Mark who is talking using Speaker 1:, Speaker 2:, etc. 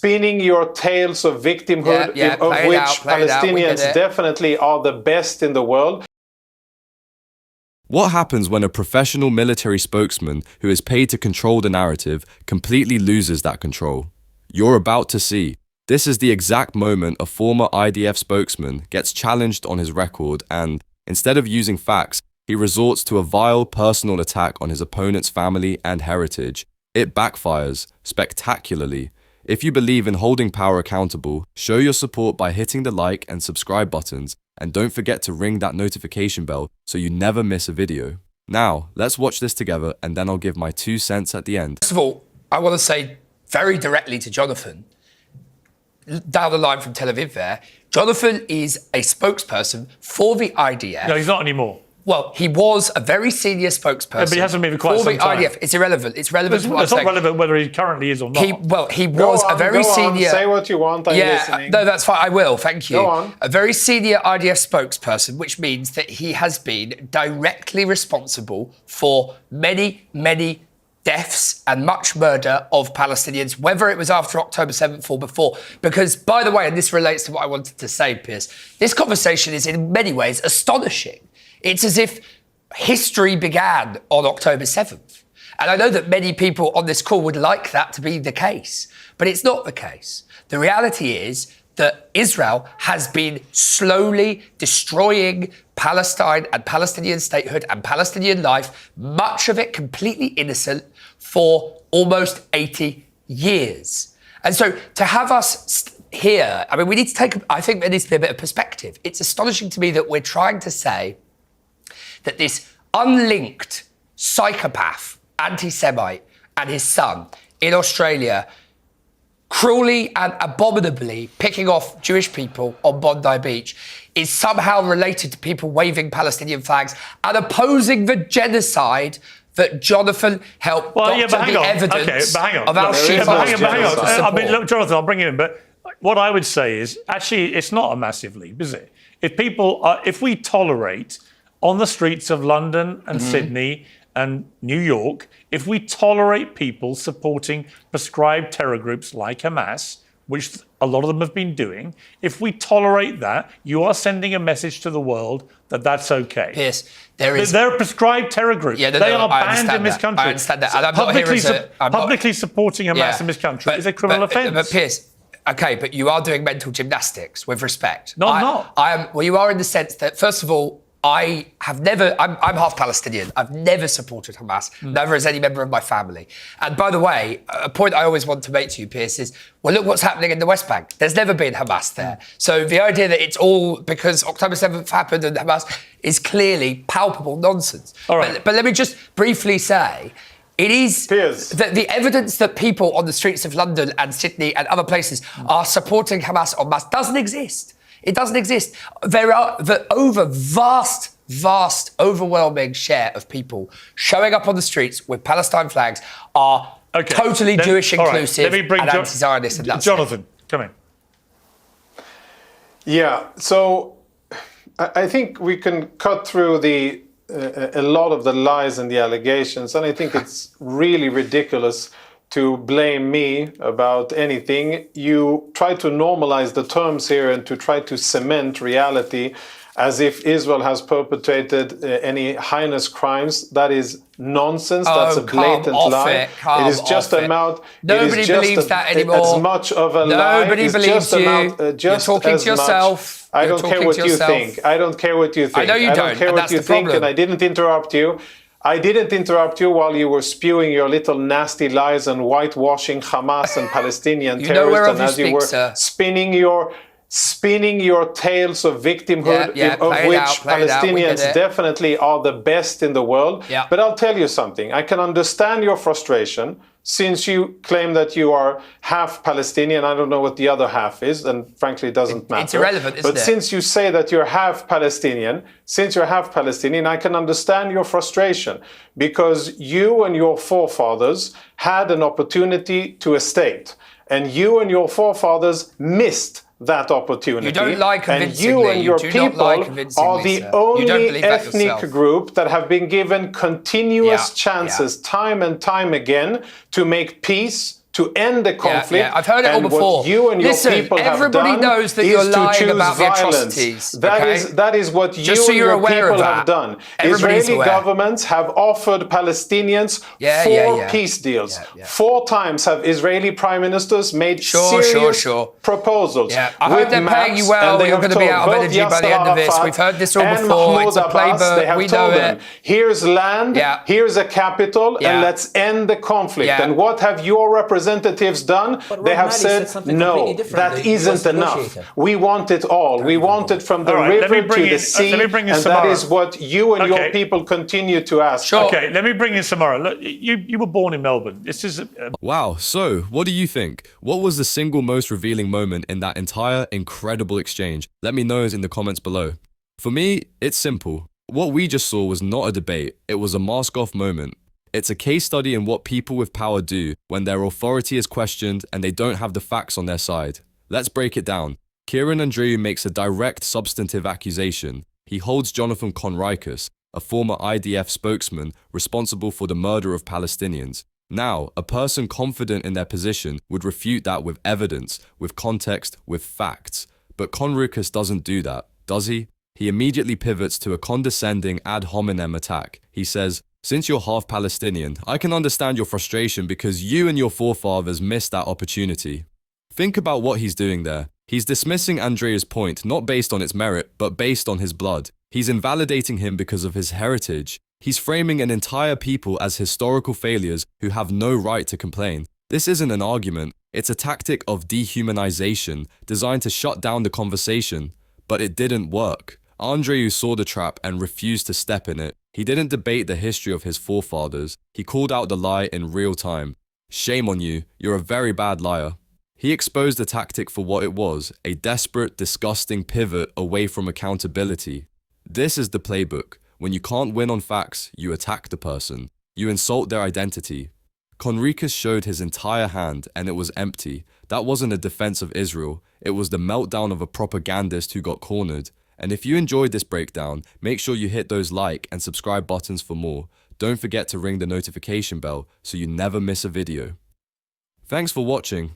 Speaker 1: spinning your tales of victimhood, of which Palestinians definitely are the best in the world.
Speaker 2: What happens when a professional military spokesman who is paid to control the narrative completely loses that control? You're about to see. This is the exact moment a former IDF spokesman gets challenged on his record and, instead of using facts, he resorts to a vile personal attack on his opponent's family and heritage. It backfires spectacularly. If you believe in holding power accountable, show your support by hitting the like and subscribe buttons, and don't forget to ring that notification bell so you never miss a video. Now, let's watch this together and then I'll give my 2 cents at the end.
Speaker 3: First of all, I want to say very directly to Jonathan, down the line from Tel Aviv there, Jonathan is a spokesperson for the IDF.
Speaker 4: No, he's not anymore.
Speaker 3: Well, he was a very senior spokesperson. Yeah,
Speaker 4: but he hasn't been for quite some time.
Speaker 3: IDF. It's irrelevant. It's relevant.
Speaker 4: It's not relevant whether he currently is or not.
Speaker 3: He was a very senior.
Speaker 1: Say what you want. I'm listening.
Speaker 3: No, that's fine. I will. Thank you.
Speaker 1: Go on.
Speaker 3: A very senior IDF spokesperson, which means that he has been directly responsible for many, many deaths and much murder of Palestinians, whether it was after October 7th or before. Because, by the way, and this relates to what I wanted to say, Piers, this conversation is in many ways astonishing. It's as if history began on October 7th. And I know that many people on this call would like that to be the case, but it's not the case. The reality is that Israel has been slowly destroying Palestine and Palestinian statehood and Palestinian life, much of it completely innocent, for almost 80 years. And so to have us here, I mean, we need to take, I think there needs to be a bit of perspective. It's astonishing to me that we're trying to say that this unlinked psychopath, anti-Semite, and his son in Australia cruelly and abominably picking off Jewish people on Bondi Beach is somehow related to people waving Palestinian flags and opposing the genocide that Jonathan helped doctor the evidence of Al-Shifa.
Speaker 4: Hang on. I mean, look, Jonathan, I'll bring you in, but what I would say is, actually, it's not a massive leap, is it? If we tolerate on the streets of London and Sydney and New York, if we tolerate people supporting prescribed terror groups like Hamas, which a lot of them have been doing, if we tolerate that, you are sending a message to the world that that's okay.
Speaker 3: Piers,
Speaker 4: they're a prescribed terror group.
Speaker 3: Yeah,
Speaker 4: they are banned in this country.
Speaker 3: I understand that. And I'm not here
Speaker 4: publicly supporting Hamas in this country is a criminal offence.
Speaker 3: But Piers, okay, but you are doing mental gymnastics, with respect.
Speaker 4: No, I'm not.
Speaker 3: Well, you are in the sense that, first of all, I'm half Palestinian. I've never supported Hamas, never as any member of my family. And by the way, a point I always want to make to you, Piers, is, well, look what's happening in the West Bank. There's never been Hamas there. So the idea that it's all because October 7th happened and Hamas is clearly palpable nonsense.
Speaker 4: All right.
Speaker 3: But let me just briefly say, it is
Speaker 1: that
Speaker 3: the evidence that people on the streets of London and Sydney and other places are supporting Hamas en masse doesn't exist. It doesn't exist. There are vast, overwhelming share of people showing up on the streets with Palestine flags are totally Jewish inclusive and anti-Zionist. And that's
Speaker 4: Jonathan, come in.
Speaker 1: Yeah, so I think we can cut through a lot of the lies and the allegations, and I think it's really ridiculous to blame me about anything. You try to normalize the terms here and to try to cement reality as if Israel has perpetrated any heinous crimes. That is nonsense. That's a blatant lie. It is just about.
Speaker 3: Nobody believes that anymore.
Speaker 1: As much of a lie.
Speaker 3: Nobody believes you. You're talking to yourself.
Speaker 1: I don't care what you think. I don't care what you think.
Speaker 3: I know you don't.
Speaker 1: I don't care what you think, and I didn't interrupt you. I didn't interrupt you while you were spewing your little nasty lies and whitewashing Hamas and Palestinian terrorists, and as you were spinning your tales of victimhood, of which Palestinians definitely are the best in the world.
Speaker 3: Yeah.
Speaker 1: But I'll tell you something. I can understand your frustration, since you claim that you are half Palestinian. I don't know what the other half is, and frankly, it doesn't matter.
Speaker 3: It's irrelevant, isn't it?
Speaker 1: But since you say that you're half Palestinian, I can understand your frustration, because you and your forefathers had an opportunity to a state, and you and your forefathers missed that opportunity.
Speaker 3: You don't lie convincingly.
Speaker 1: And you and your people are the only ethnic group that have been given continuous chances time and time again to make peace, to end the conflict.
Speaker 3: Yeah, I've heard it all
Speaker 1: and
Speaker 3: before.
Speaker 1: What you and your
Speaker 3: Listen,
Speaker 1: people have
Speaker 3: everybody
Speaker 1: done
Speaker 3: knows that
Speaker 1: is
Speaker 3: you're
Speaker 1: to
Speaker 3: lying
Speaker 1: choose
Speaker 3: about the
Speaker 1: violence.
Speaker 3: atrocities,
Speaker 1: That
Speaker 3: okay?
Speaker 1: is what you
Speaker 3: Just so
Speaker 1: and
Speaker 3: you're
Speaker 1: your
Speaker 3: aware of
Speaker 1: people
Speaker 3: that.
Speaker 1: have done.
Speaker 3: Everybody's
Speaker 1: Israeli
Speaker 3: aware.
Speaker 1: governments have offered Palestinians
Speaker 3: Yeah,
Speaker 1: 4
Speaker 3: yeah, yeah.
Speaker 1: peace deals.
Speaker 3: Yeah.
Speaker 1: 4 times have Israeli prime ministers made
Speaker 3: Sure,
Speaker 1: serious
Speaker 3: sure.
Speaker 1: proposals.
Speaker 3: Yeah, I
Speaker 1: with
Speaker 3: hope they're paying
Speaker 1: maps,
Speaker 3: you well.
Speaker 1: and they
Speaker 3: You're
Speaker 1: have
Speaker 3: going to be
Speaker 1: told
Speaker 3: out of
Speaker 1: both
Speaker 3: energy by the
Speaker 1: Yasser
Speaker 3: end of this.
Speaker 1: Arafat
Speaker 3: We've heard this all
Speaker 1: and
Speaker 3: before.
Speaker 1: Mahmoud
Speaker 3: It's a
Speaker 1: Abbas, they
Speaker 3: playbook.
Speaker 1: have
Speaker 3: We
Speaker 1: told
Speaker 3: know
Speaker 1: them,
Speaker 3: it.
Speaker 1: here's land,
Speaker 3: Yeah.
Speaker 1: here's a capital,
Speaker 3: Yeah.
Speaker 1: and let's end the conflict.
Speaker 3: Yeah.
Speaker 1: And what have your representatives done?
Speaker 5: But
Speaker 1: They
Speaker 5: Rob
Speaker 1: have
Speaker 5: Malley
Speaker 1: said,
Speaker 5: said something completely
Speaker 1: no,
Speaker 5: different,
Speaker 1: that
Speaker 5: the
Speaker 1: isn't
Speaker 5: US
Speaker 1: enough.
Speaker 5: negotiator.
Speaker 1: We want it all. We want it from the
Speaker 4: All right, let me
Speaker 1: river
Speaker 4: bring
Speaker 1: to the
Speaker 4: in-
Speaker 1: sea,
Speaker 4: let me bring in
Speaker 1: and that
Speaker 4: Samara.
Speaker 1: is what you and your
Speaker 4: Okay.
Speaker 1: people continue to ask.
Speaker 3: Sure.
Speaker 4: Okay, let me bring in Samara. Look, you were born in Melbourne. This is
Speaker 2: Wow, so what do you think? What was the single most revealing moment in that entire incredible exchange? Let me know in the comments below. For me, it's simple. What we just saw was not a debate, it was a mask-off moment. It's a case study in what people with power do when their authority is questioned and they don't have the facts on their side. Let's break it down. Kieran Andreu makes a direct substantive accusation. He holds Jonathan Conricus, a former IDF spokesman responsible for the murder of Palestinians. Now, a person confident in their position would refute that with evidence, with context, with facts. But Conricus doesn't do that, does he? He immediately pivots to a condescending ad hominem attack. He says, "Since you're half Palestinian, I can understand your frustration because you and your forefathers missed that opportunity." Think about what he's doing there. He's dismissing Andreu's point not based on its merit, but based on his blood. He's invalidating him because of his heritage. He's framing an entire people as historical failures who have no right to complain. This isn't an argument, it's a tactic of dehumanization designed to shut down the conversation. But it didn't work. Andreu saw the trap and refused to step in it. He didn't debate the history of his forefathers. He called out the lie in real time. Shame on you, you're a very bad liar. He exposed the tactic for what it was, a desperate, disgusting pivot away from accountability. This is the playbook. When you can't win on facts, you attack the person. You insult their identity. Conricus showed his entire hand and it was empty. That wasn't a defense of Israel. It was the meltdown of a propagandist who got cornered. And if you enjoyed this breakdown, make sure you hit those like and subscribe buttons for more. Don't forget to ring the notification bell so you never miss a video. Thanks for watching.